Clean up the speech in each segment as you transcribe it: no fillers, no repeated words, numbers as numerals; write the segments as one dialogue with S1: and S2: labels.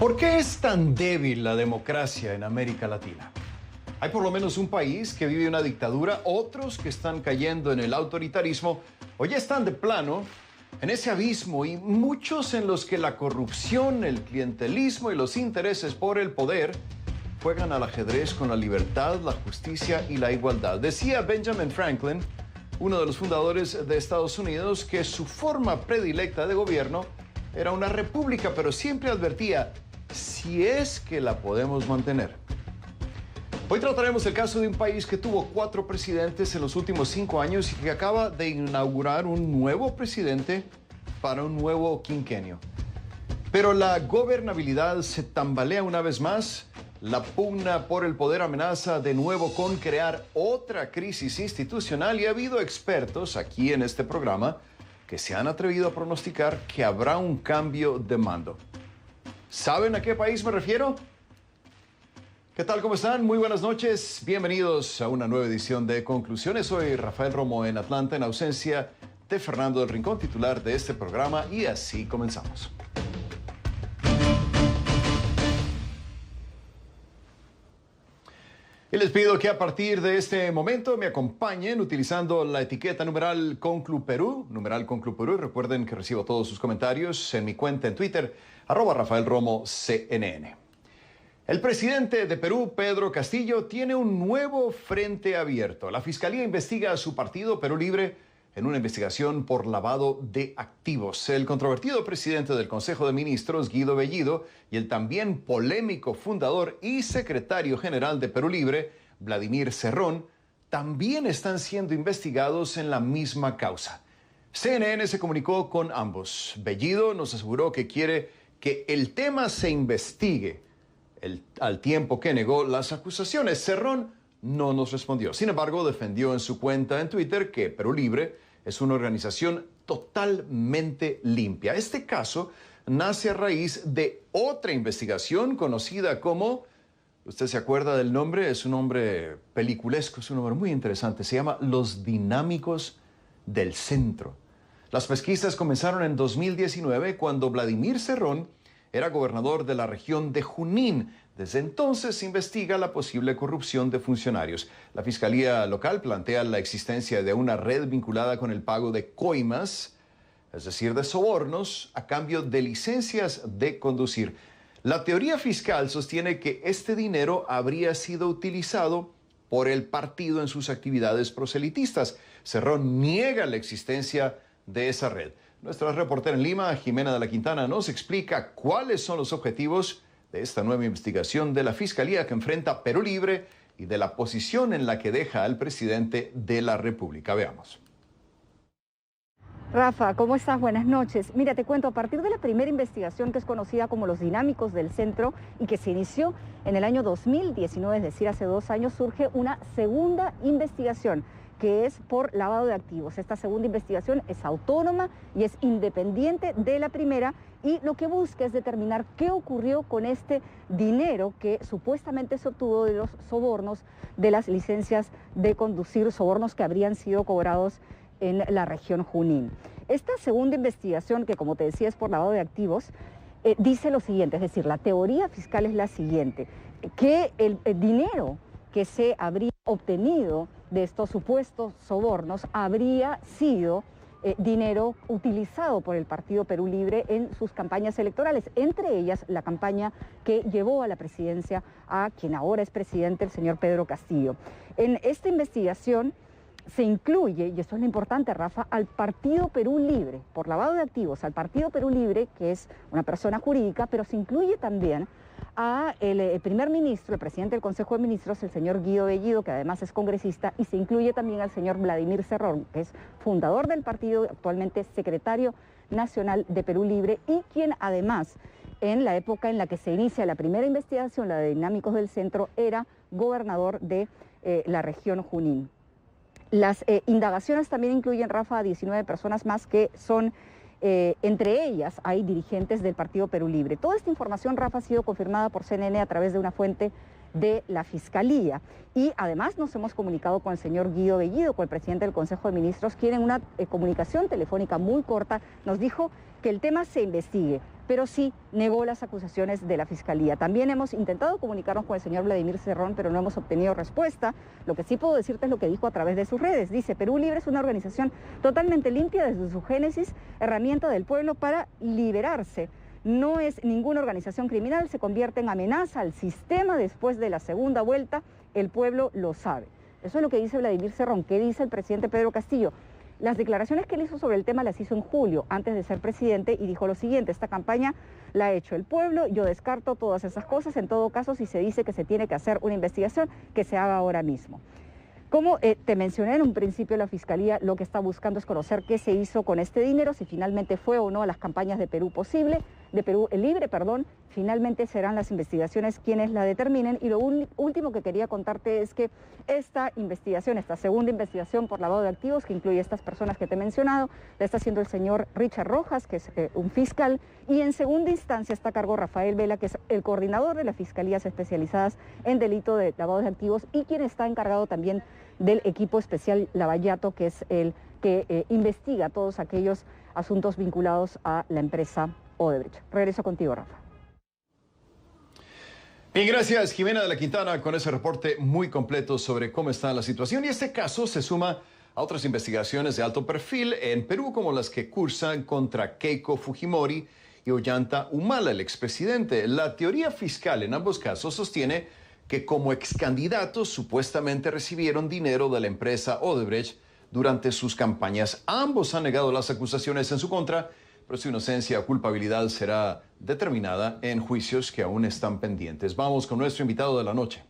S1: ¿Por qué es tan débil la democracia en América Latina? Hay por lo menos un país que vive una dictadura, otros que están cayendo en el autoritarismo o ya están de plano en ese abismo, y muchos en los que la corrupción, el clientelismo y los intereses por el poder juegan al ajedrez con la libertad, la justicia y la igualdad. Decía Benjamin Franklin, uno de los fundadores de Estados Unidos, que su forma predilecta de gobierno era una república, pero siempre advertía: si es que la podemos mantener. Hoy trataremos el caso de un país que tuvo 4 presidentes en los últimos 5 años y que acaba de inaugurar un nuevo presidente para un nuevo quinquenio. Pero la gobernabilidad se tambalea una vez más. La pugna por el poder amenaza de nuevo con crear otra crisis institucional, y ha habido expertos aquí en este programa que se han atrevido a pronosticar que habrá un cambio de mando. ¿Saben a qué país me refiero? ¿Qué tal? ¿Cómo están? Muy buenas noches. Bienvenidos a una nueva edición de Conclusiones. Soy Rafael Romo en Atlanta, en ausencia de Fernando del Rincón, titular de este programa, y así comenzamos. Y les pido que a partir de este momento me acompañen utilizando la etiqueta numeral ConcluPerú. Recuerden que recibo todos sus comentarios en mi cuenta en Twitter, @RafaelRomoCNN. El presidente de Perú, Pedro Castillo, tiene un nuevo frente abierto. La Fiscalía investiga a su partido Perú Libre en una investigación por lavado de activos. El controvertido presidente del Consejo de Ministros, Guido Bellido, y el también polémico fundador y secretario general de Perú Libre, Vladimir Cerrón, también están siendo investigados en la misma causa. CNN se comunicó con ambos. Bellido nos aseguró que quiere que el tema se investigue, al tiempo que negó las acusaciones. Cerrón no nos respondió. Sin embargo, defendió en su cuenta en Twitter que Perú Libre es una organización totalmente limpia. Este caso nace a raíz de otra investigación conocida como, ¿usted se acuerda del nombre? Es un nombre peliculesco, es un nombre muy interesante. Se llama Los Dinámicos del Centro. Las pesquisas comenzaron en 2019, cuando Vladimir Cerrón era gobernador de la región de Junín. Desde entonces se investiga la posible corrupción de funcionarios. La Fiscalía local plantea la existencia de una red vinculada con el pago de coimas, es decir, de sobornos, a cambio de licencias de conducir. La teoría fiscal sostiene que este dinero habría sido utilizado por el partido en sus actividades proselitistas. Cerrón niega la existencia de esa red. Nuestra reportera en Lima, Jimena de la Quintana, nos explica cuáles son los objetivos de esta nueva investigación de la Fiscalía que enfrenta a Perú Libre y de la posición en la que deja al presidente de la República. Veamos.
S2: Rafa, ¿cómo estás? Buenas noches. Mira, te cuento, a partir de la primera investigación, que es conocida como Los Dinámicos del Centro y que se inició en el año 2019, es decir, hace 2 años, surge una segunda investigación, que es por lavado de activos. Esta segunda investigación es autónoma y es independiente de la primera, y lo que busca es determinar qué ocurrió con este dinero que supuestamente se obtuvo de los sobornos de las licencias de conducir, sobornos que habrían sido cobrados en la región Junín. Esta segunda investigación, que como te decía es por lavado de activos, dice lo siguiente, es decir, la teoría fiscal es la siguiente: que el dinero que se habría obtenido de estos supuestos sobornos habría sido dinero utilizado por el partido Perú Libre en sus campañas electorales, entre ellas la campaña que llevó a la presidencia a quien ahora es presidente, el señor Pedro Castillo. En esta investigación se incluye, y esto es lo importante, Rafa, al partido Perú Libre, por lavado de activos, al partido Perú Libre, que es una persona jurídica, pero se incluye también a el primer ministro, el presidente del Consejo de Ministros, el señor Guido Bellido, que además es congresista, y se incluye también al señor Vladimir Cerrón, que es fundador del partido, actualmente secretario nacional de Perú Libre, y quien además, en la época en la que se inicia la primera investigación, la de Dinámicos del Centro, era gobernador de la región Junín. Las indagaciones también incluyen, Rafa, a 19 personas más que son, entre ellas hay dirigentes del partido Perú Libre. Toda esta información, Rafa, ha sido confirmada por CNN a través de una fuente de la Fiscalía. Y además nos hemos comunicado con el señor Guido Bellido, con el presidente del Consejo de Ministros, quien en una comunicación telefónica muy corta nos dijo que el tema se investigue, pero sí negó las acusaciones de la Fiscalía. También hemos intentado comunicarnos con el señor Vladimir Cerrón, pero no hemos obtenido respuesta. Lo que sí puedo decirte es lo que dijo a través de sus redes. Dice: Perú Libre es una organización totalmente limpia desde su génesis, herramienta del pueblo para liberarse. No es ninguna organización criminal, se convierte en amenaza al sistema después de la segunda vuelta. El pueblo lo sabe. Eso es lo que dice Vladimir Cerrón. ¿Qué dice el presidente Pedro Castillo? Las declaraciones que él hizo sobre el tema las hizo en julio, antes de ser presidente, y dijo lo siguiente: esta campaña la ha hecho el pueblo, yo descarto todas esas cosas. En todo caso, si se dice que se tiene que hacer una investigación, que se haga ahora mismo. Como te mencioné en un principio, la Fiscalía lo que está buscando es conocer qué se hizo con este dinero, si finalmente fue o no a las campañas de Perú Libre. Finalmente serán las investigaciones quienes la determinen. Y lo último que quería contarte es que esta investigación, esta segunda investigación por lavado de activos, que incluye a estas personas que te he mencionado, la está haciendo el señor Richard Rojas, que es un fiscal, y en segunda instancia está a cargo Rafael Vela, que es el coordinador de las fiscalías especializadas en delito de lavado de activos y quien está encargado también del equipo especial Lavallato, que es el que investiga todos aquellos asuntos vinculados a la empresa Odebrecht. Regreso contigo, Rafa.
S1: Bien, gracias Jimena de la Quintana con ese reporte muy completo sobre cómo está la situación. Y este caso se suma a otras investigaciones de alto perfil en Perú, como las que cursan contra Keiko Fujimori y Ollanta Humala, el expresidente. La teoría fiscal en ambos casos sostiene que como excandidatos supuestamente recibieron dinero de la empresa Odebrecht durante sus campañas. Ambos han negado las acusaciones en su contra, pero su inocencia o culpabilidad será determinada en juicios que aún están pendientes. Vamos con nuestro invitado de la noche.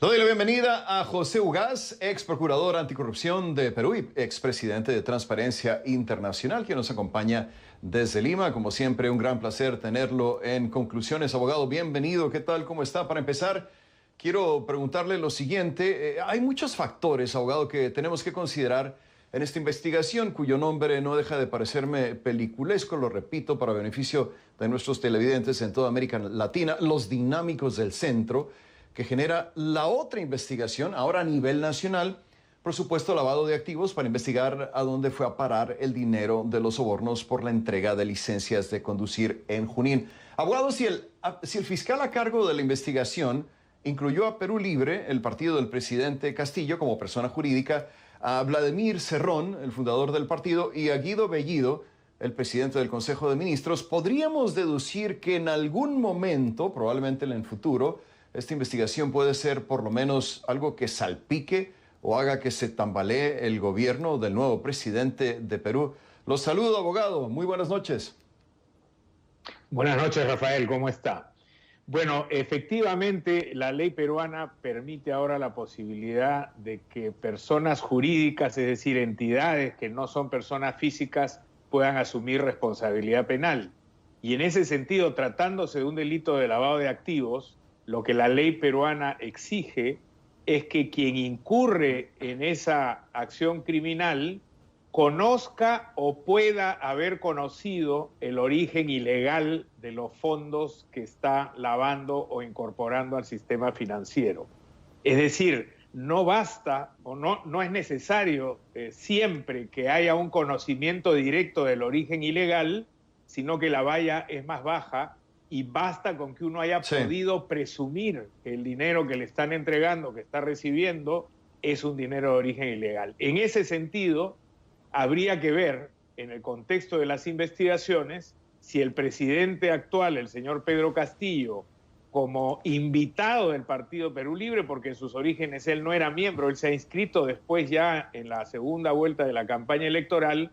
S1: Le doy la bienvenida a José Ugaz, ex procurador anticorrupción de Perú y expresidente de Transparencia Internacional, que nos acompaña desde Lima. Como siempre, un gran placer tenerlo en Conclusiones. Abogado, bienvenido. ¿Qué tal? ¿Cómo está? Para empezar, quiero preguntarle lo siguiente. Hay muchos factores, abogado, que tenemos que considerar en esta investigación, cuyo nombre no deja de parecerme peliculesco, lo repito, para beneficio de nuestros televidentes en toda América Latina, los dinámicos del centro, que genera la otra investigación, ahora a nivel nacional, por supuesto, lavado de activos, para investigar a dónde fue a parar el dinero de los sobornos por la entrega de licencias de conducir en Junín. Abogado, si el fiscal a cargo de la investigación incluyó a Perú Libre, el partido del presidente Castillo, como persona jurídica, a Vladimir Cerrón, el fundador del partido, y a Guido Bellido, el presidente del Consejo de Ministros, podríamos deducir que en algún momento, probablemente en el futuro, esta investigación puede ser por lo menos algo que salpique o haga que se tambalee el gobierno del nuevo presidente de Perú. Los saludo, abogado. Muy buenas noches.
S3: Buenas noches, Rafael. ¿Cómo está? Bueno, efectivamente, la ley peruana permite ahora la posibilidad de que personas jurídicas, es decir, entidades que no son personas físicas, puedan asumir responsabilidad penal. Y en ese sentido, tratándose de un delito de lavado de activos, lo que la ley peruana exige es que quien incurre en esa acción criminal conozca o pueda haber conocido el origen ilegal de los fondos que está lavando o incorporando al sistema financiero. Es decir, no basta o no es necesario siempre que haya un conocimiento directo del origen ilegal, sino que la valla es más baja y basta con que uno haya podido presumir que el dinero que le están entregando, que está recibiendo, es un dinero de origen ilegal. En ese sentido, habría que ver, en el contexto de las investigaciones, si el presidente actual, el señor Pedro Castillo, como invitado del Partido Perú Libre, porque en sus orígenes él no era miembro, él se ha inscrito después ya en la segunda vuelta de la campaña electoral,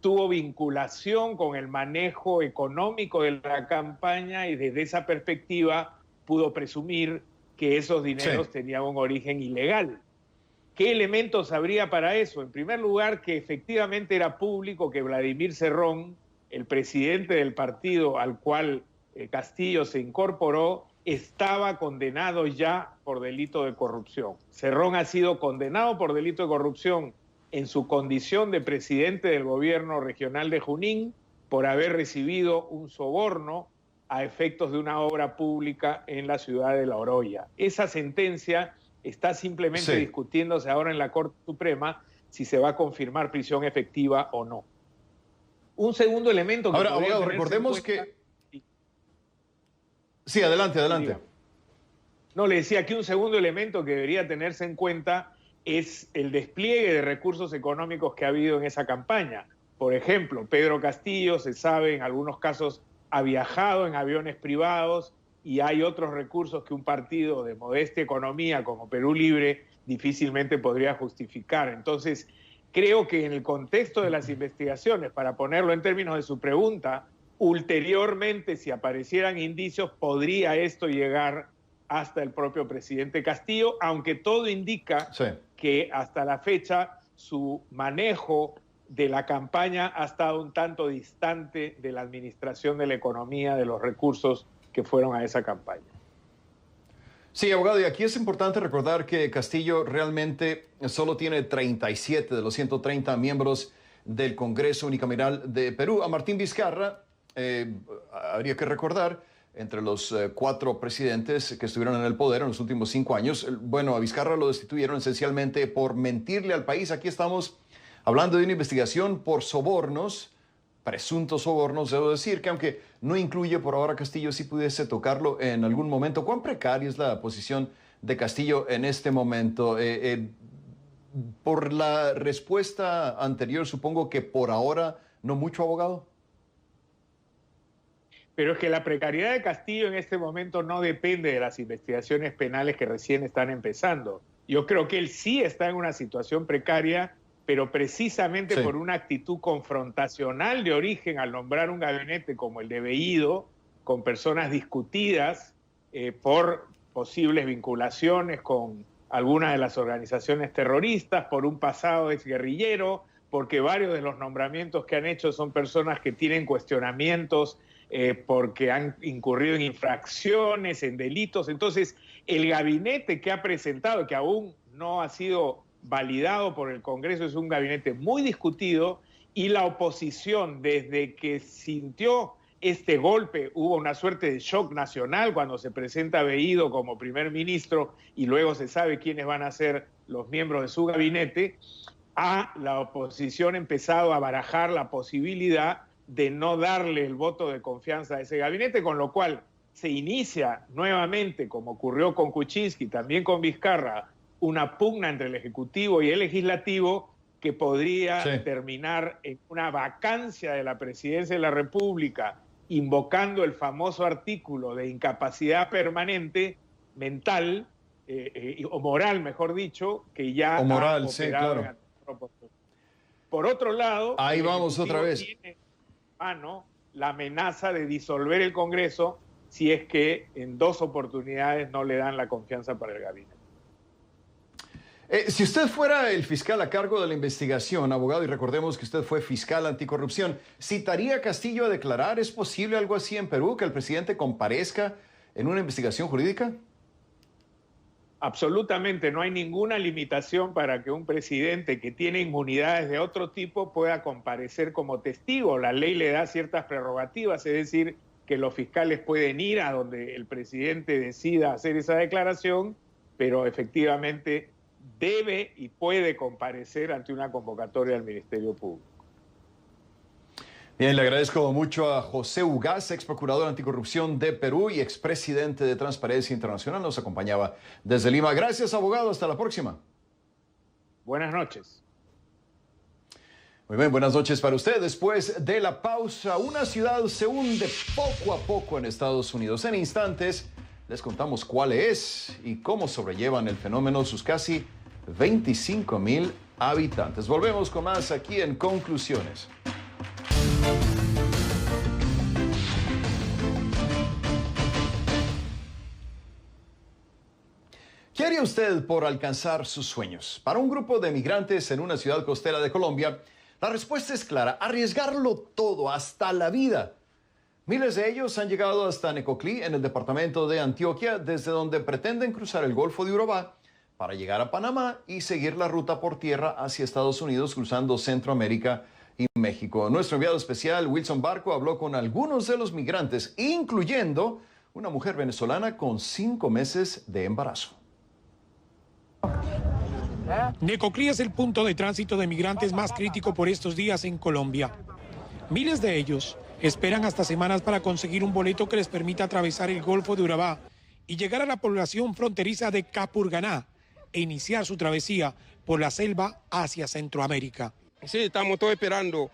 S3: tuvo vinculación con el manejo económico de la campaña y desde esa perspectiva pudo presumir que esos dineros tenían un origen ilegal. ¿Qué elementos habría para eso? En primer lugar, que efectivamente era público que Vladimir Cerrón, el presidente del partido al cual Castillo se incorporó, estaba condenado ya por delito de corrupción. Cerrón ha sido condenado por delito de corrupción en su condición de presidente del gobierno regional de Junín por haber recibido un soborno a efectos de una obra pública en la ciudad de La Oroya. Esa sentencia está simplemente discutiéndose ahora en la Corte Suprema, si se va a confirmar prisión efectiva o no. Un segundo elemento que
S1: ahora, abogado, recordemos que... Sí, adelante.
S3: No, le decía que un segundo elemento que debería tenerse en cuenta es el despliegue de recursos económicos que ha habido en esa campaña. Por ejemplo, Pedro Castillo, se sabe, en algunos casos ha viajado en aviones privados y hay otros recursos que un partido de modesta economía como Perú Libre difícilmente podría justificar. Entonces, creo que en el contexto de las investigaciones, para ponerlo en términos de su pregunta, ulteriormente, si aparecieran indicios, podría esto llegar hasta el propio presidente Castillo, aunque todo indica que hasta la fecha su manejo de la campaña ha estado un tanto distante de la administración de la economía, de los recursos que fueron a esa campaña.
S1: Sí, abogado, y aquí es importante recordar que Castillo realmente solo tiene 37 de los 130 miembros del Congreso Unicameral de Perú. A Martín Vizcarra, habría que recordar, entre los 4 presidentes que estuvieron en el poder en los últimos 5 años, bueno, a Vizcarra lo destituyeron esencialmente por mentirle al país. Aquí estamos hablando de una investigación por sobornos, presuntos sobornos, debo decir, que aunque no incluye por ahora Castillo, sí pudiese tocarlo en algún momento. ¿Cuán precaria es la posición de Castillo en este momento? Por la respuesta anterior, supongo que por ahora no mucho, abogado.
S3: Pero es que la precariedad de Castillo en este momento no depende de las investigaciones penales que recién están empezando. Yo creo que él sí está en una situación precaria, pero precisamente por una actitud confrontacional de origen al nombrar un gabinete como el de Bellido, con personas discutidas por posibles vinculaciones con algunas de las organizaciones terroristas, por un pasado exguerrillero, porque varios de los nombramientos que han hecho son personas que tienen cuestionamientos porque han incurrido en infracciones, en delitos. Entonces, el gabinete que ha presentado, que aún no ha sido validado por el Congreso, es un gabinete muy discutido, y la oposición, desde que sintió este golpe, hubo una suerte de shock nacional cuando se presenta Bellido como primer ministro y luego se sabe quiénes van a ser los miembros de su gabinete, la oposición ha empezado a barajar la posibilidad de no darle el voto de confianza a ese gabinete, con lo cual se inicia nuevamente, como ocurrió con Kuczynski, también con Vizcarra, una pugna entre el Ejecutivo y el Legislativo que podría terminar en una vacancia de la Presidencia de la República, invocando el famoso artículo de incapacidad permanente mental, o moral, mejor dicho, que ya
S1: o moral,
S3: ha
S1: sí,
S3: operado
S1: claro.
S3: Por otro lado,
S1: ahí vamos otra vez.
S3: Tiene en mano la amenaza de disolver el Congreso si es que en 2 oportunidades no le dan la confianza para el gabinete.
S1: Si usted fuera el fiscal a cargo de la investigación, abogado, y recordemos que usted fue fiscal anticorrupción, ¿citaría a Castillo a declarar? ¿Es posible algo así en Perú, que el presidente comparezca en una investigación jurídica?
S3: Absolutamente, no hay ninguna limitación para que un presidente que tiene inmunidades de otro tipo pueda comparecer como testigo. La ley le da ciertas prerrogativas, es decir, que los fiscales pueden ir a donde el presidente decida hacer esa declaración, pero efectivamente debe y puede comparecer ante una convocatoria del Ministerio Público.
S1: Bien, le agradezco mucho a José Ugaz, ex procurador anticorrupción de Perú y expresidente de Transparencia Internacional. Nos acompañaba desde Lima. Gracias, abogado. Hasta la próxima.
S3: Buenas noches.
S1: Muy bien, buenas noches para usted. Después de la pausa, una ciudad se hunde poco a poco en Estados Unidos. En instantes les contamos cuál es y cómo sobrellevan el fenómeno sus casi 25,000 habitantes. Volvemos con más aquí en Conclusiones. ¿Qué haría usted por alcanzar sus sueños? Para un grupo de migrantes en una ciudad costera de Colombia, la respuesta es clara: arriesgarlo todo, hasta la vida. Miles de ellos han llegado hasta Necoclí, en el departamento de Antioquia, desde donde pretenden cruzar el Golfo de Urabá para llegar a Panamá y seguir la ruta por tierra hacia Estados Unidos, cruzando Centroamérica y México. Nuestro enviado especial, Wilson Barco, habló con algunos de los migrantes, incluyendo una mujer venezolana con 5 meses de embarazo.
S4: Necoclí es el punto de tránsito de migrantes más crítico por estos días en Colombia. Miles de ellos esperan hasta semanas para conseguir un boleto que les permita atravesar el Golfo de Urabá y llegar a la población fronteriza de Capurganá e iniciar su travesía por la selva hacia Centroamérica.
S5: Sí, estamos todos esperando.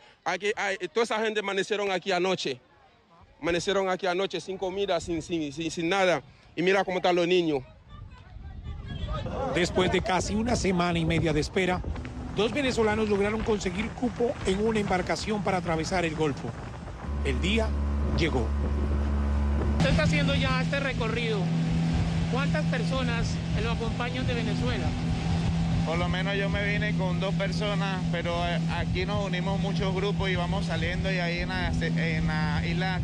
S5: Toda esa gente amanecieron aquí anoche. Amanecieron aquí anoche sin comida, sin nada. Y mira cómo están los niños.
S4: Después de casi una semana y media de espera, 2 venezolanos lograron conseguir cupo en una embarcación para atravesar el Golfo. El día llegó.
S6: Usted está haciendo ya este recorrido. ¿Cuántas personas lo acompañan de Venezuela?
S7: Por lo menos yo me vine con 2 personas, pero aquí nos unimos muchos grupos y vamos saliendo, y ahí en la isla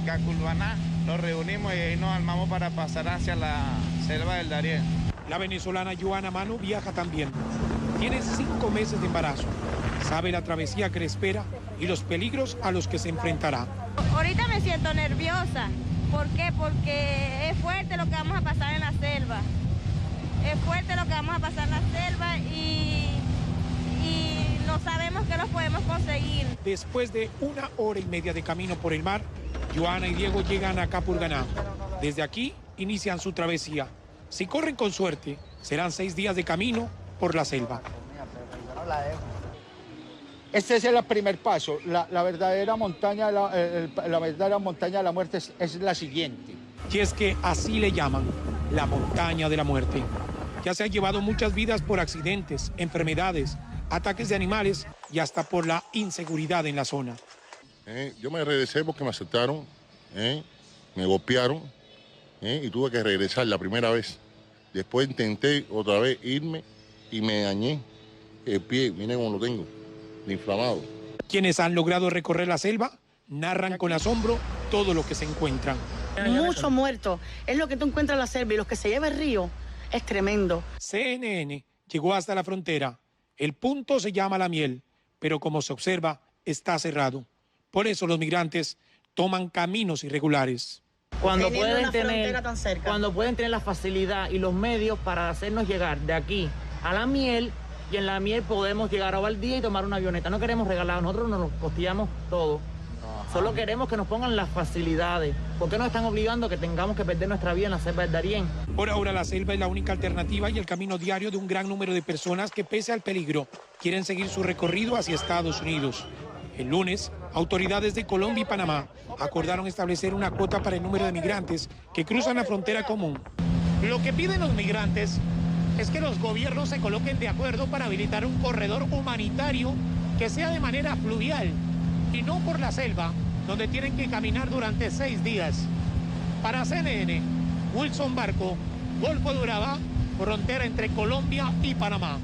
S7: Capurganá nos reunimos y ahí nos armamos para pasar hacia la selva del Darién.
S4: La venezolana Joana Mano viaja también. Tiene 5 meses de embarazo. Sabe la travesía que le espera y los peligros a los que se enfrentará.
S8: Ahorita me siento nerviosa. ¿Por qué? Porque es fuerte lo que vamos a pasar en la selva. Es fuerte lo que vamos a pasar en la selva y no sabemos qué los podemos conseguir.
S4: Después de 1 hora y media de camino por el mar, Joana y Diego llegan a Capurganá. Desde aquí inician su travesía. Si corren con suerte, serán 6 días de camino por la selva.
S9: Este es el primer paso. La verdadera montaña, la verdadera montaña de la muerte es la siguiente.
S4: Y es que así le llaman, la montaña de la muerte. Ya se han llevado muchas vidas por accidentes, enfermedades, ataques de animales y hasta por la inseguridad en la zona.
S10: Yo me regresé porque me aceptaron, me golpearon y tuve que regresar la primera vez. Después intenté otra vez irme y me dañé el pie, miren cómo lo tengo, inflamado.
S4: Quienes han logrado recorrer la selva narran con asombro todo lo que se encuentran.
S11: Muchos muertos, es lo que tú encuentras en la selva, y los que se lleva el río es tremendo.
S4: CNN llegó hasta la frontera. El punto se llama La Miel, pero como se observa, está cerrado. Por eso los migrantes toman caminos irregulares.
S12: Cuando pueden tener la facilidad y los medios para hacernos llegar de aquí a La Miel, y en La Miel podemos llegar a Valdía y tomar una avioneta. No queremos regalar, nosotros nos lo costeamos todo. Solo queremos que nos pongan las facilidades. ¿Por qué nos están obligando a que tengamos que perder nuestra vida en la selva del Darién?
S4: Por ahora la selva es la única alternativa y el camino diario de un gran número de personas que, pese al peligro, quieren seguir su recorrido hacia Estados Unidos. El lunes, autoridades de Colombia y Panamá acordaron establecer una cuota para el número de migrantes que cruzan la frontera común.
S6: Lo que piden los migrantes es que los gobiernos se coloquen de acuerdo para habilitar un corredor humanitario que sea de manera fluvial y no por la selva, donde tienen que caminar durante 6 días. Para CNN, Wilson Barco, Golfo de Urabá, frontera entre Colombia y Panamá.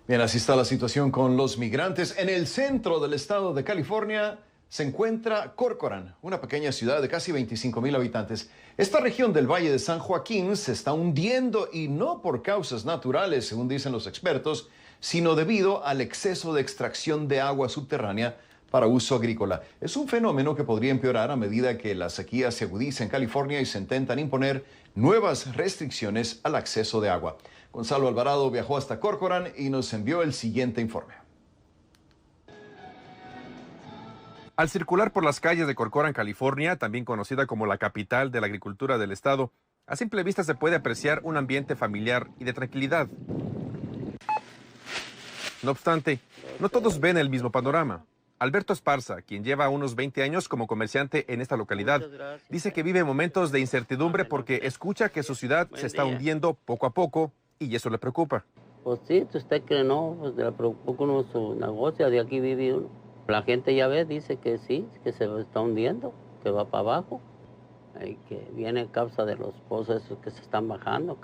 S1: Bien, así está la situación con los migrantes. En el centro del estado de California se encuentra Corcoran, una pequeña ciudad de casi 25,000 habitantes. Esta región del Valle de San Joaquín se está hundiendo, y no por causas naturales, según dicen los expertos, sino debido al exceso de extracción de agua subterránea para uso agrícola. Es un fenómeno que podría empeorar a medida que la sequía se agudiza en California y se intentan imponer nuevas restricciones al acceso de agua. Gonzalo Alvarado viajó hasta Corcoran y nos envió el siguiente informe.
S13: Al circular por las calles de Corcoran, California, también conocida como la capital de la agricultura del estado, a simple vista se puede apreciar un ambiente familiar y de tranquilidad. No obstante, no todos ven el mismo panorama. Alberto Esparza, quien lleva unos 20 años como comerciante en esta localidad, dice que vive momentos de incertidumbre porque escucha que su ciudad se está hundiendo poco a poco y eso le preocupa.
S14: Pues sí, usted cree, no, pues le preocupa uno su negocio, de aquí vive uno. La gente ya ve, dice que sí, que se está hundiendo, que va para abajo, y que viene a causa de los pozos que se están bajando.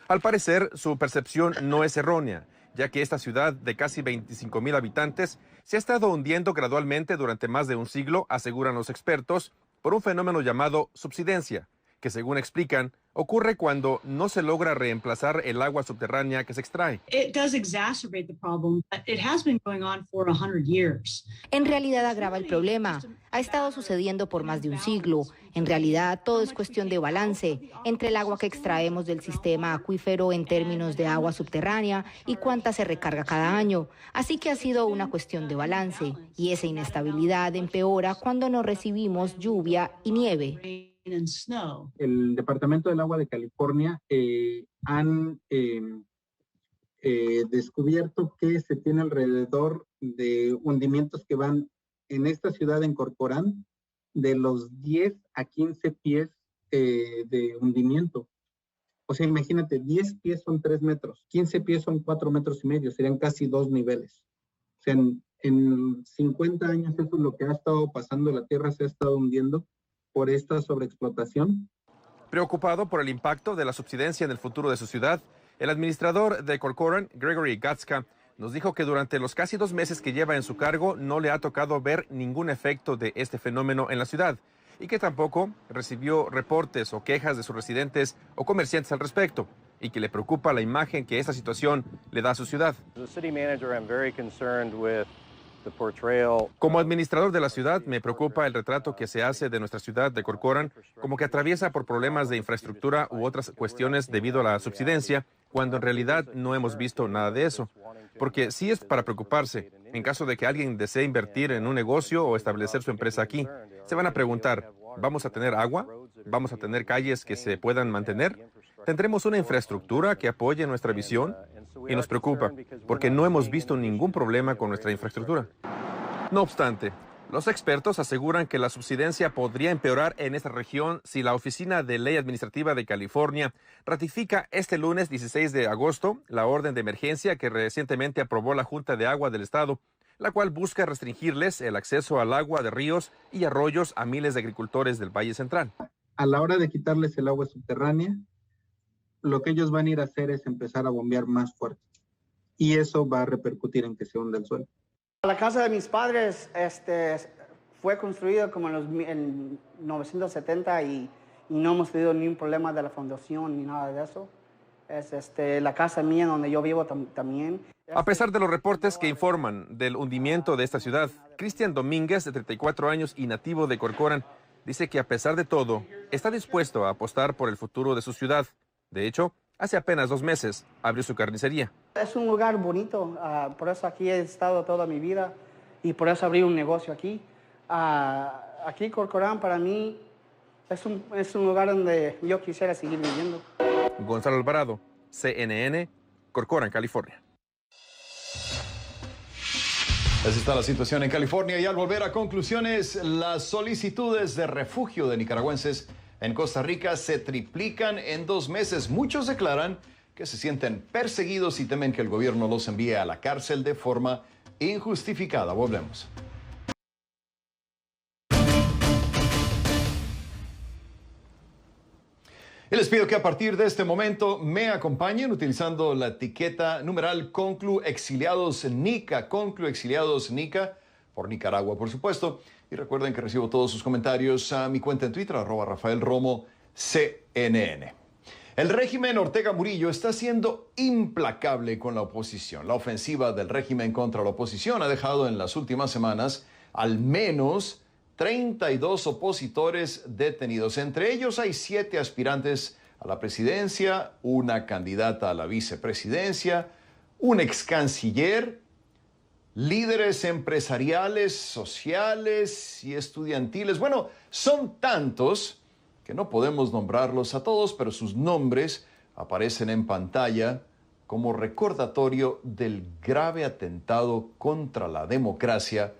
S13: Al parecer, su percepción no es errónea, ya que esta ciudad de casi 25,000 habitantes se ha estado hundiendo gradualmente durante más de un siglo, aseguran los expertos, por un fenómeno llamado subsidencia, que según explican, ocurre cuando no se logra reemplazar el agua subterránea que se extrae.
S15: En realidad agrava el problema. Ha estado sucediendo por más de un siglo. En realidad todo es cuestión de balance entre el agua que extraemos del sistema acuífero en términos de agua subterránea y cuánta se recarga cada año. Así que ha sido una cuestión de balance y esa inestabilidad empeora cuando no recibimos lluvia y nieve.
S16: El Departamento del Agua de California han descubierto que se tiene alrededor de hundimientos que van en esta ciudad, en Corcoran, de los 10 a 15 pies de hundimiento. O sea, imagínate, 10 pies son 3 metros, 15 pies son 4 metros y medio, serían casi 2 niveles. O sea, en 50 años eso es lo que ha estado pasando, la tierra se ha estado hundiendo por esta sobreexplotación.
S13: Preocupado por el impacto de la subsidencia en el futuro de su ciudad, el administrador de Corcoran, Gregory Gatska, nos dijo que durante los casi 2 meses que lleva en su cargo no le ha tocado ver ningún efecto de este fenómeno en la ciudad y que tampoco recibió reportes o quejas de sus residentes o comerciantes al respecto y que le preocupa la imagen que esta situación le da a su ciudad. Como administrador de la ciudad, me preocupa el retrato que se hace de nuestra ciudad de Corcoran como que atraviesa por problemas de infraestructura u otras cuestiones debido a la subsidencia, cuando en realidad no hemos visto nada de eso. Porque sí es para preocuparse. En caso de que alguien desee invertir en un negocio o establecer su empresa aquí, se van a preguntar, ¿vamos a tener agua? ¿Vamos a tener calles que se puedan mantener? ¿Tendremos una infraestructura que apoye nuestra visión? Y nos preocupa, porque no hemos visto ningún problema con nuestra infraestructura. No obstante, los expertos aseguran que la subsidencia podría empeorar en esta región si la Oficina de Ley Administrativa de California ratifica este lunes 16 de agosto la orden de emergencia que recientemente aprobó la Junta de Agua del Estado, la cual busca restringirles el acceso al agua de ríos y arroyos a miles de agricultores del Valle Central.
S16: A la hora de quitarles el agua subterránea, lo que ellos van a ir a hacer es empezar a bombear más fuerte. Y eso va a repercutir en que se hunda el suelo.
S17: La casa de mis padres fue construida como en 1970 y no hemos tenido ningún problema de la fundación ni nada de eso. Es la casa mía donde yo vivo también.
S13: A pesar de los reportes que informan del hundimiento de esta ciudad, Cristian Domínguez, de 34 años y nativo de Corcoran, dice que a pesar de todo, está dispuesto a apostar por el futuro de su ciudad. De hecho, hace apenas 2 meses abrió su carnicería.
S17: Es un lugar bonito, por eso aquí he estado toda mi vida y por eso abrí un negocio aquí. Aquí Corcoran para mí es un lugar donde yo quisiera seguir viviendo.
S13: Gonzalo Alvarado, CNN, Corcoran, California.
S1: Así está la situación en California y al volver a conclusiones, las solicitudes de refugio de nicaragüenses en Costa Rica se triplican en 2 meses. Muchos declaran que se sienten perseguidos y temen que el gobierno los envíe a la cárcel de forma injustificada. Volvemos. Y les pido que a partir de este momento me acompañen utilizando la etiqueta numeral Conclu Exiliados Nica, Conclu Exiliados Nica, por Nicaragua, por supuesto. Y recuerden que recibo todos sus comentarios a mi cuenta en Twitter, @RafaelRomoCNN. El régimen Ortega Murillo está siendo implacable con la oposición. La ofensiva del régimen contra la oposición ha dejado en las últimas semanas al menos 32 opositores detenidos. Entre ellos hay 7 aspirantes a la presidencia, una candidata a la vicepresidencia, un ex canciller, líderes empresariales, sociales y estudiantiles. Bueno, son tantos que no podemos nombrarlos a todos, pero sus nombres aparecen en pantalla como recordatorio del grave atentado contra la democracia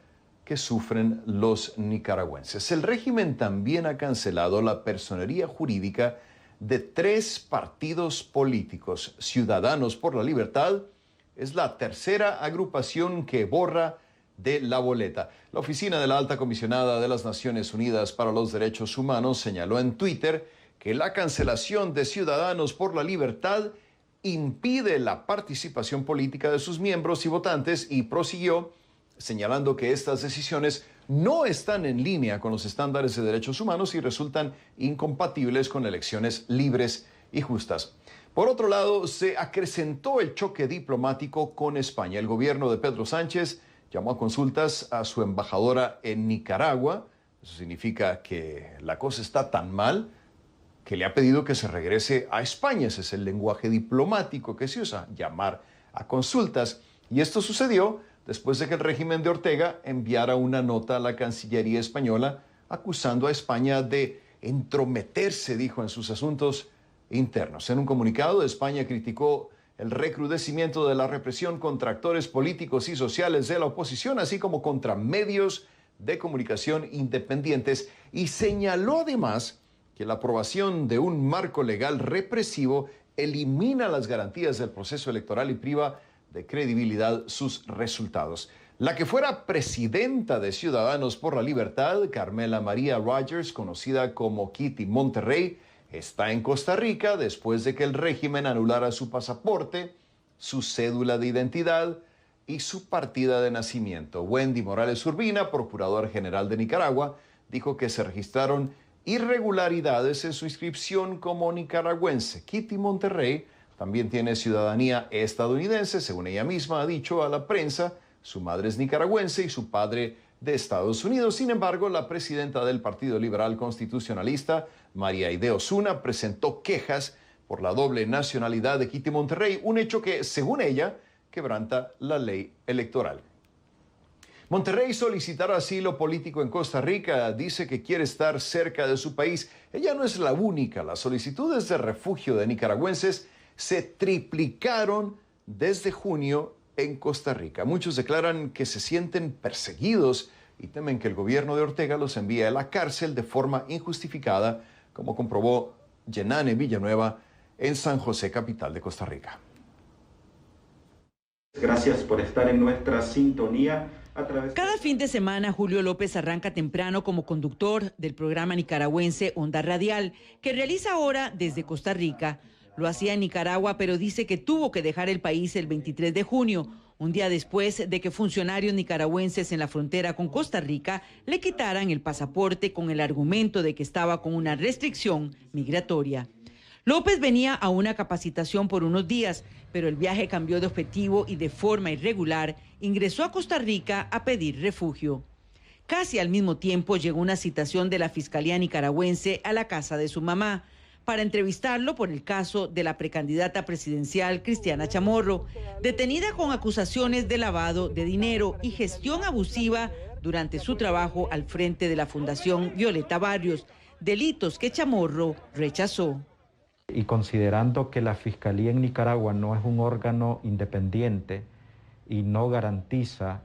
S1: que sufren los nicaragüenses. El régimen también ha cancelado la personería jurídica de 3 partidos políticos. Ciudadanos por la Libertad es la tercera agrupación que borra de la boleta. La oficina de la Alta Comisionada de las Naciones Unidas para los Derechos Humanos señaló en Twitter que la cancelación de Ciudadanos por la Libertad impide la participación política de sus miembros y votantes y prosiguió señalando que estas decisiones no están en línea con los estándares de derechos humanos y resultan incompatibles con elecciones libres y justas. Por otro lado, se acrecentó el choque diplomático con España. El gobierno de Pedro Sánchez llamó a consultas a su embajadora en Nicaragua. Eso significa que la cosa está tan mal que le ha pedido que se regrese a España. Ese es el lenguaje diplomático que se usa, llamar a consultas. Y esto sucedió después de que el régimen de Ortega enviara una nota a la Cancillería española acusando a España de entrometerse, dijo, en sus asuntos internos. En un comunicado, España criticó el recrudecimiento de la represión contra actores políticos y sociales de la oposición, así como contra medios de comunicación independientes, y señaló además que la aprobación de un marco legal represivo elimina las garantías del proceso electoral y priva de credibilidad sus resultados. La que fuera presidenta de Ciudadanos por la Libertad, Carmela María Rogers, conocida como Kitty Monterrey, está en Costa Rica después de que el régimen anulara su pasaporte, su cédula de identidad y su partida de nacimiento. Wendy Morales Urbina, procuradora general de Nicaragua, dijo que se registraron irregularidades en su inscripción como nicaragüense. Kitty Monterrey también tiene ciudadanía estadounidense, según ella misma ha dicho a la prensa. Su madre es nicaragüense y su padre de Estados Unidos. Sin embargo, la presidenta del Partido Liberal Constitucionalista, María Aide Osuna, presentó quejas por la doble nacionalidad de Kitty Monterrey, un hecho que, según ella, quebranta la ley electoral. Monterrey solicitará asilo político en Costa Rica. Dice que quiere estar cerca de su país. Ella no es la única. Las solicitudes de refugio de nicaragüenses se triplicaron desde junio en Costa Rica. Muchos declaran que se sienten perseguidos y temen que el gobierno de Ortega los envíe a la cárcel de forma injustificada, como comprobó Yenane Villanueva en San José, capital de Costa Rica.
S18: Gracias por estar en nuestra sintonía.
S19: Cada fin de semana, Julio López arranca temprano como conductor del programa nicaragüense Onda Radial, que realiza ahora desde Costa Rica. Lo hacía en Nicaragua, pero dice que tuvo que dejar el país el 23 de junio, un día después de que funcionarios nicaragüenses en la frontera con Costa Rica le quitaran el pasaporte con el argumento de que estaba con una restricción migratoria. López venía a una capacitación por unos días, pero el viaje cambió de objetivo y de forma irregular ingresó a Costa Rica a pedir refugio. Casi al mismo tiempo llegó una citación de la Fiscalía nicaragüense a la casa de su mamá para entrevistarlo por el caso de la precandidata presidencial Cristiana Chamorro, detenida con acusaciones de lavado de dinero y gestión abusiva durante su trabajo al frente de la Fundación Violeta Barrios, delitos que Chamorro rechazó.
S20: Y considerando que la Fiscalía en Nicaragua no es un órgano independiente y no garantiza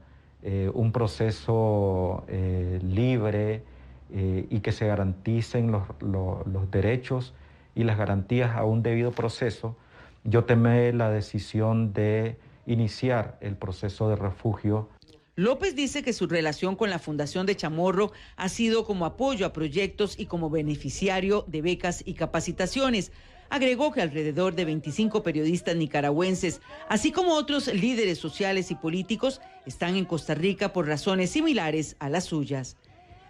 S20: un proceso libre y que se garanticen los derechos y las garantías a un debido proceso, yo tomé la decisión de iniciar el proceso de refugio.
S19: López dice que su relación con la Fundación de Chamorro ha sido como apoyo a proyectos y como beneficiario de becas y capacitaciones. Agregó que alrededor de 25 periodistas nicaragüenses, así como otros líderes sociales y políticos, están en Costa Rica por razones similares a las suyas.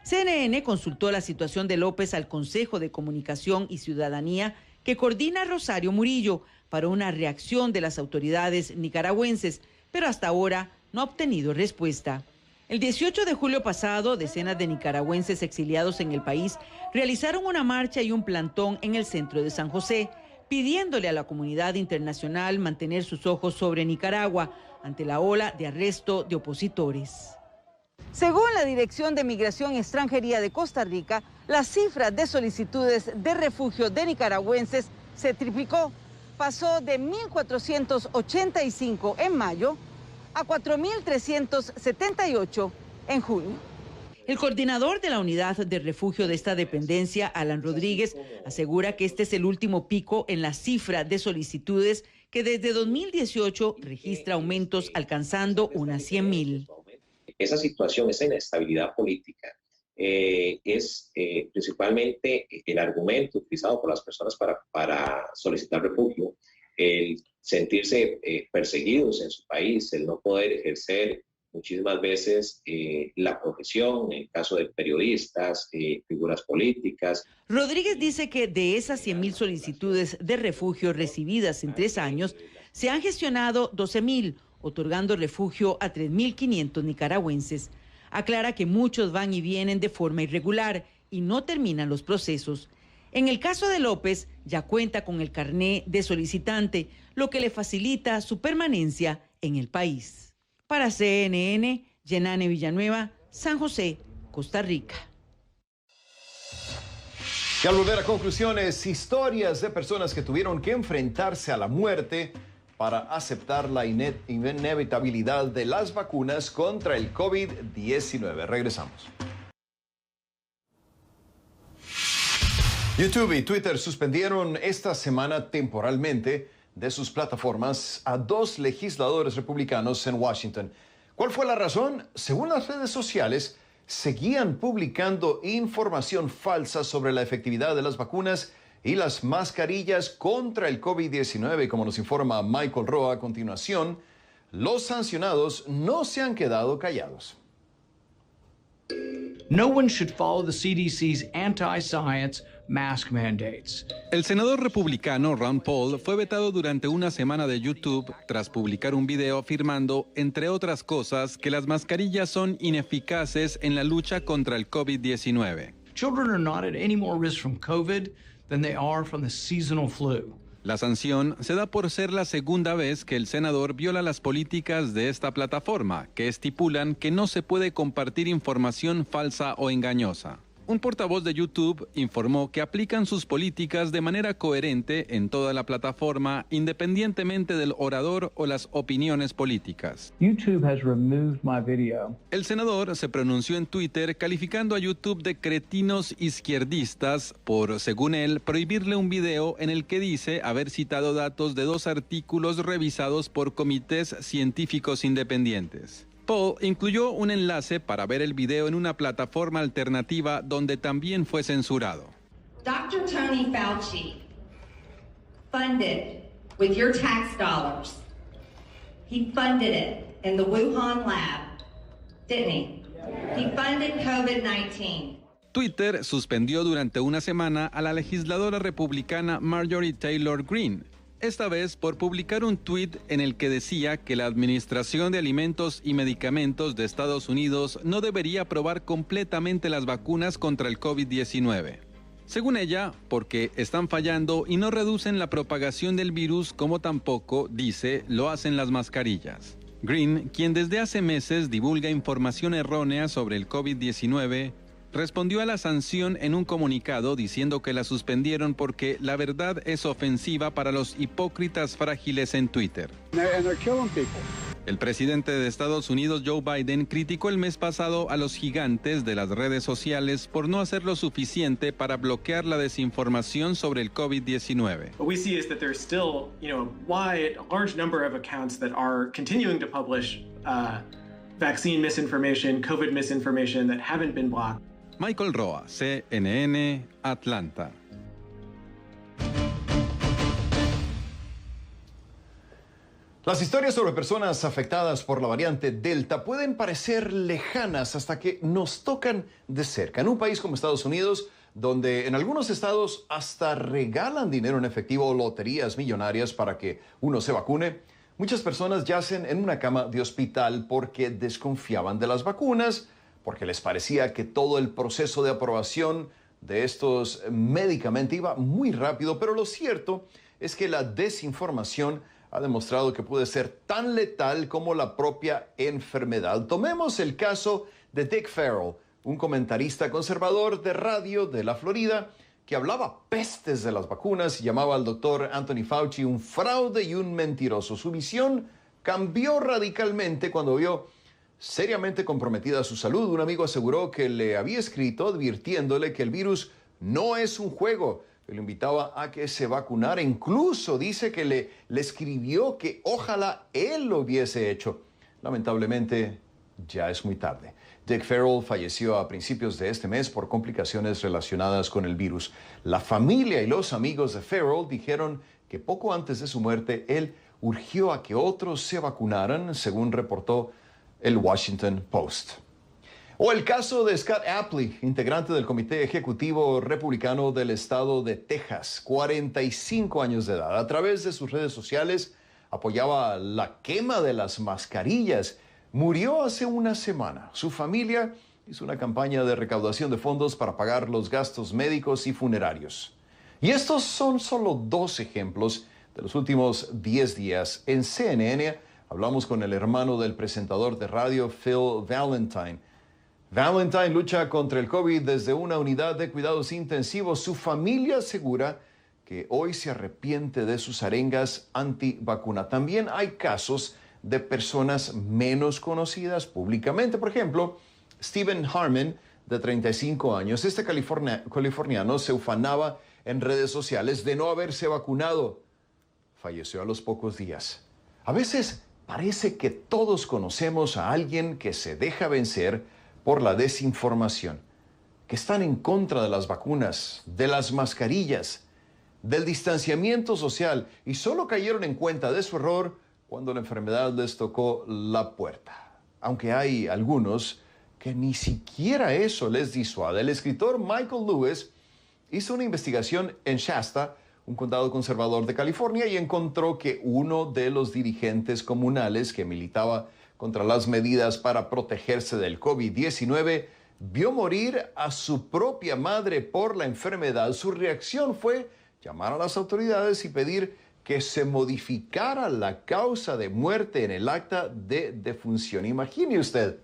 S19: CNN consultó la situación de López al Consejo de Comunicación y Ciudadanía que coordina Rosario Murillo para una reacción de las autoridades nicaragüenses, pero hasta ahora no ha obtenido respuesta. El 18 de julio pasado, decenas de nicaragüenses exiliados en el país realizaron una marcha y un plantón en el centro de San José, pidiéndole a la comunidad internacional mantener sus ojos sobre Nicaragua ante la ola de arresto de opositores. Según la Dirección de Migración y Extranjería de Costa Rica, la cifra de solicitudes de refugio de nicaragüenses se triplicó. Pasó de 1.485 en mayo a 4.378 en junio. El coordinador de la unidad de refugio de esta dependencia, Alan Rodríguez, asegura que este es el último pico en la cifra de solicitudes que desde 2018 registra aumentos alcanzando unas 100,000.
S21: Esa situación, esa inestabilidad política, es principalmente el argumento utilizado por las personas para solicitar refugio, el sentirse perseguidos en su país, el no poder ejercer muchísimas veces la profesión, en el caso de periodistas, figuras políticas.
S19: Rodríguez dice que de esas 100.000 solicitudes de refugio recibidas en 3 años, se han gestionado 12.000, otorgando refugio a 3.500 nicaragüenses. Aclara que muchos van y vienen de forma irregular y no terminan los procesos. En el caso de López, ya cuenta con el carné de solicitante, lo que le facilita su permanencia en el país. Para CNN, Yenane Villanueva, San José, Costa Rica.
S1: Y al volver a conclusiones, historias de personas que tuvieron que enfrentarse a la muerte para aceptar la inevitabilidad de las vacunas contra el COVID-19. Regresamos. YouTube y Twitter suspendieron esta semana temporalmente de sus plataformas a 2 legisladores republicanos en Washington. ¿Cuál fue la razón? Según las redes sociales, seguían publicando información falsa sobre la efectividad de las vacunas y las mascarillas contra el COVID-19, como nos informa Michael Roa a continuación. Los sancionados no se han quedado callados.
S2: No one should follow the CDC's anti-science mask mandates.
S22: El senador republicano Ron Paul fue vetado durante una semana de YouTube tras publicar un video afirmando, entre otras cosas, que las mascarillas son ineficaces en la lucha contra el COVID-19.
S2: Children are not at any more risk from COVID than they are from the seasonal flu.
S22: La sanción se da por ser la segunda vez que el senador viola las políticas de esta plataforma, que estipulan que no se puede compartir información falsa o engañosa. Un portavoz de YouTube informó que aplican sus políticas de manera coherente en toda la plataforma, independientemente del orador o las opiniones políticas.
S2: YouTube has removed my video.
S22: El senador se pronunció en Twitter calificando a YouTube de cretinos izquierdistas por, según él, prohibirle un video en el que dice haber citado datos de 2 artículos revisados por comités científicos independientes. Paul incluyó un enlace para ver el video en una plataforma alternativa donde también fue censurado.
S23: Dr. Tony Fauci funded with your tax dollars. He funded it in the Wuhan lab, didn't he? He funded COVID-19.
S22: Twitter suspendió durante una semana a la legisladora republicana Marjorie Taylor Greene, esta vez por publicar un tuit en el que decía que la Administración de Alimentos y Medicamentos de Estados Unidos no debería aprobar completamente las vacunas contra el COVID-19. Según ella, porque están fallando y no reducen la propagación del virus, como tampoco, dice, lo hacen las mascarillas. Greene, quien desde hace meses divulga información errónea sobre el COVID-19, respondió a la sanción en un comunicado diciendo que la suspendieron porque la verdad es ofensiva para los hipócritas frágiles en Twitter. El presidente de Estados Unidos, Joe Biden, criticó el mes pasado a los gigantes de las redes sociales por no hacer lo suficiente para bloquear la desinformación sobre el COVID-19.
S24: What we see is that there's still, a large number of accounts that are continuing to publish vaccine misinformation, COVID misinformation that haven't been blocked.
S22: Michael Roa, CNN, Atlanta.
S1: Las historias sobre personas afectadas por la variante Delta pueden parecer lejanas hasta que nos tocan de cerca. En un país como Estados Unidos, donde en algunos estados hasta regalan dinero en efectivo o loterías millonarias para que uno se vacune, muchas personas yacen en una cama de hospital porque desconfiaban de las vacunas, porque les parecía que todo el proceso de aprobación de estos medicamentos iba muy rápido, pero lo cierto es que la desinformación ha demostrado que puede ser tan letal como la propia enfermedad. Tomemos el caso de Dick Farrell, un comentarista conservador de radio de la Florida que hablaba pestes de las vacunas y llamaba al doctor Anthony Fauci un fraude y un mentiroso. Su visión cambió radicalmente cuando vio seriamente comprometida su salud. Un amigo aseguró que le había escrito advirtiéndole que el virus no es un juego, que lo invitaba a que se vacunara. Incluso dice que le escribió que ojalá él lo hubiese hecho. Lamentablemente, ya es muy tarde. Dick Farrell falleció a principios de este mes por complicaciones relacionadas con el virus. La familia y los amigos de Farrell dijeron que poco antes de su muerte, él urgió a que otros se vacunaran, según reportó el Washington Post. O el caso de Scott Apley, integrante del Comité Ejecutivo Republicano del Estado de Texas, 45 años de edad. A través de sus redes sociales apoyaba la quema de las mascarillas. Murió hace una semana. Su familia hizo una campaña de recaudación de fondos para pagar los gastos médicos y funerarios. Y estos son solo 2 ejemplos de los últimos 10 días. En CNN hablamos con el hermano del presentador de radio Phil Valentine. Valentine lucha contra el COVID desde una unidad de cuidados intensivos. Su familia asegura que hoy se arrepiente de sus arengas antivacuna. También hay casos de personas menos conocidas públicamente. Por ejemplo, Stephen Harmon, de 35 años. Este californiano se ufanaba en redes sociales de no haberse vacunado. Falleció a los pocos días. A veces parece que todos conocemos a alguien que se deja vencer por la desinformación, que están en contra de las vacunas, de las mascarillas, del distanciamiento social y solo cayeron en cuenta de su error cuando la enfermedad les tocó la puerta. Aunque hay algunos que ni siquiera eso les disuade. El escritor Michael Lewis hizo una investigación en Shasta, un condado conservador de California, y encontró que uno de los dirigentes comunales que militaba contra las medidas para protegerse del COVID-19 vio morir a su propia madre por la enfermedad. Su reacción fue llamar a las autoridades y pedir que se modificara la causa de muerte en el acta de defunción. Imagine usted,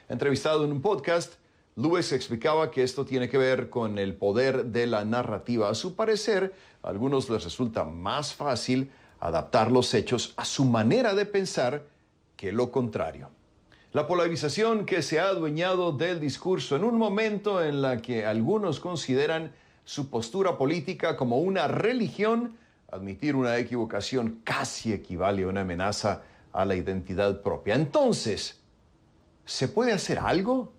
S1: entrevistado en un podcast, Lewis explicaba que esto tiene que ver con el poder de la narrativa. A su parecer, a algunos les resulta más fácil adaptar los hechos a su manera de pensar que lo contrario. La polarización que se ha adueñado del discurso en un momento en la que algunos consideran su postura política como una religión, admitir una equivocación casi equivale a una amenaza a la identidad propia. Entonces, ¿se puede hacer algo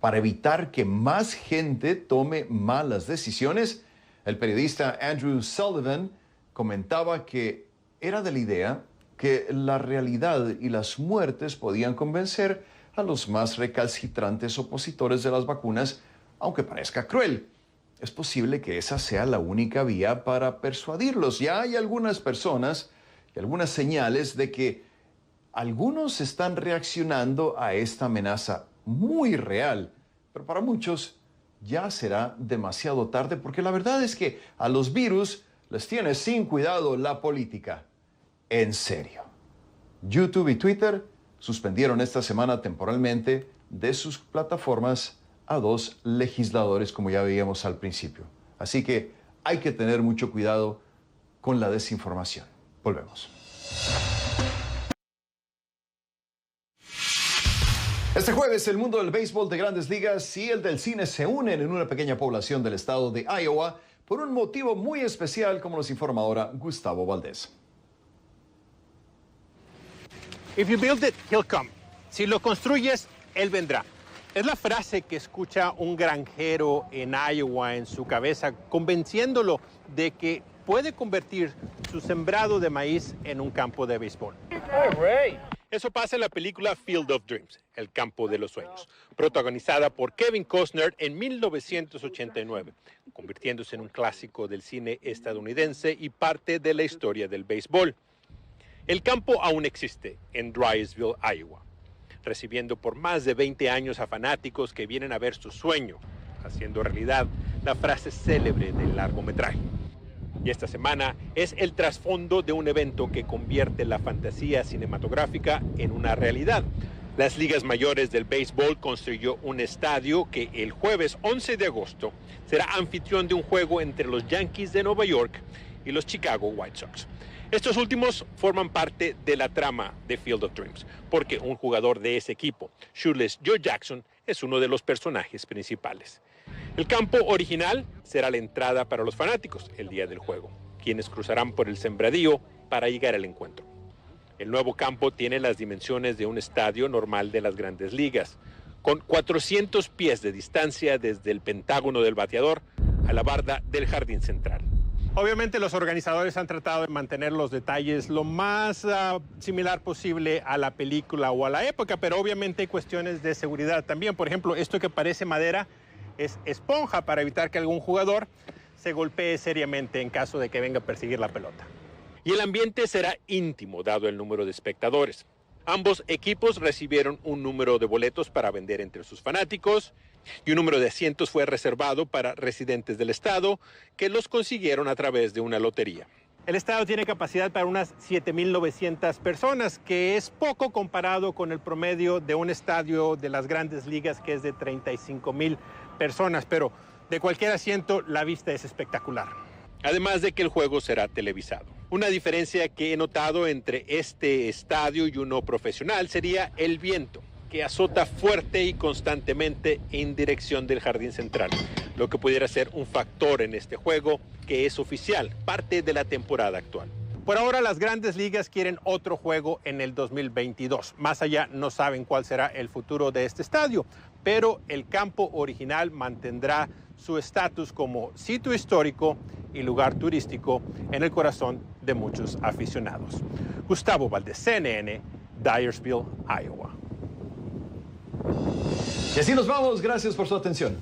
S1: para evitar que más gente tome malas decisiones? El periodista Andrew Sullivan comentaba que era de la idea que la realidad y las muertes podían convencer a los más recalcitrantes opositores de las vacunas, aunque parezca cruel. Es posible que esa sea la única vía para persuadirlos. Ya hay algunas personas y algunas señales de que algunos están reaccionando a esta amenaza muy real, pero para muchos ya será demasiado tarde, porque la verdad es que a los virus les tiene sin cuidado la política. En serio. YouTube y Twitter suspendieron esta semana temporalmente de sus plataformas a 2 legisladores, como ya veíamos al principio. Así que hay que tener mucho cuidado con la desinformación. Volvemos. Este jueves el mundo del béisbol de Grandes Ligas y el del cine se unen en una pequeña población del estado de Iowa por un motivo muy especial, como nos informa ahora Gustavo Valdés.
S3: If you build it, he'll come. Si lo construyes, él vendrá. Es la frase que escucha un granjero en Iowa en su cabeza, convenciéndolo de que puede convertir su sembrado de maíz en un campo de béisbol. Eso pasa en la película Field of Dreams, El campo de los sueños, protagonizada por Kevin Costner en 1989, convirtiéndose en un clásico del cine estadounidense y parte de la historia del béisbol. El campo aún existe en Drysville, Iowa, recibiendo por más de 20 años a fanáticos que vienen a ver su sueño, haciendo realidad la frase célebre del largometraje. Y esta semana es el trasfondo de un evento que convierte la fantasía cinematográfica en una realidad. Las ligas mayores del béisbol construyó un estadio que el jueves 11 de agosto será anfitrión de un juego entre los Yankees de Nueva York y los Chicago White Sox. Estos últimos forman parte de la trama de Field of Dreams, porque un jugador de ese equipo, Shoeless Joe Jackson, es uno de los personajes principales. El campo original será la entrada para los fanáticos el día del juego, quienes cruzarán por el sembradío para llegar al encuentro. El nuevo campo tiene las dimensiones de un estadio normal de las Grandes Ligas, con 400 pies de distancia desde el pentágono del bateador a la barda del jardín central. Obviamente los organizadores han tratado de mantener los detalles lo más similar posible a la película o a la época, pero obviamente hay cuestiones de seguridad también. Por ejemplo, esto que parece madera es esponja para evitar que algún jugador se golpee seriamente en caso de que venga a perseguir la pelota. Y el ambiente será íntimo dado el número de espectadores. Ambos equipos recibieron un número de boletos para vender entre sus fanáticos y un número de asientos fue reservado para residentes del estado que los consiguieron a través de una lotería. El estadio tiene capacidad para unas 7,900 personas, que es poco comparado con el promedio de un estadio de las grandes ligas que es de 35,000 personas, pero de cualquier asiento la vista es espectacular. Además de que el juego será televisado. Una diferencia que he notado entre este estadio y uno profesional sería el viento, que azota fuerte y constantemente en dirección del jardín central, lo que pudiera ser un factor en este juego que es oficial, parte de la temporada actual. Por ahora las grandes ligas quieren otro juego en el 2022. Más allá no saben cuál será el futuro de este estadio, pero el campo original mantendrá su estatus como sitio histórico y lugar turístico en el corazón de muchos aficionados. Gustavo Valdez, CNN, Dyersville, Iowa.
S1: Y así nos vamos. Gracias por su atención.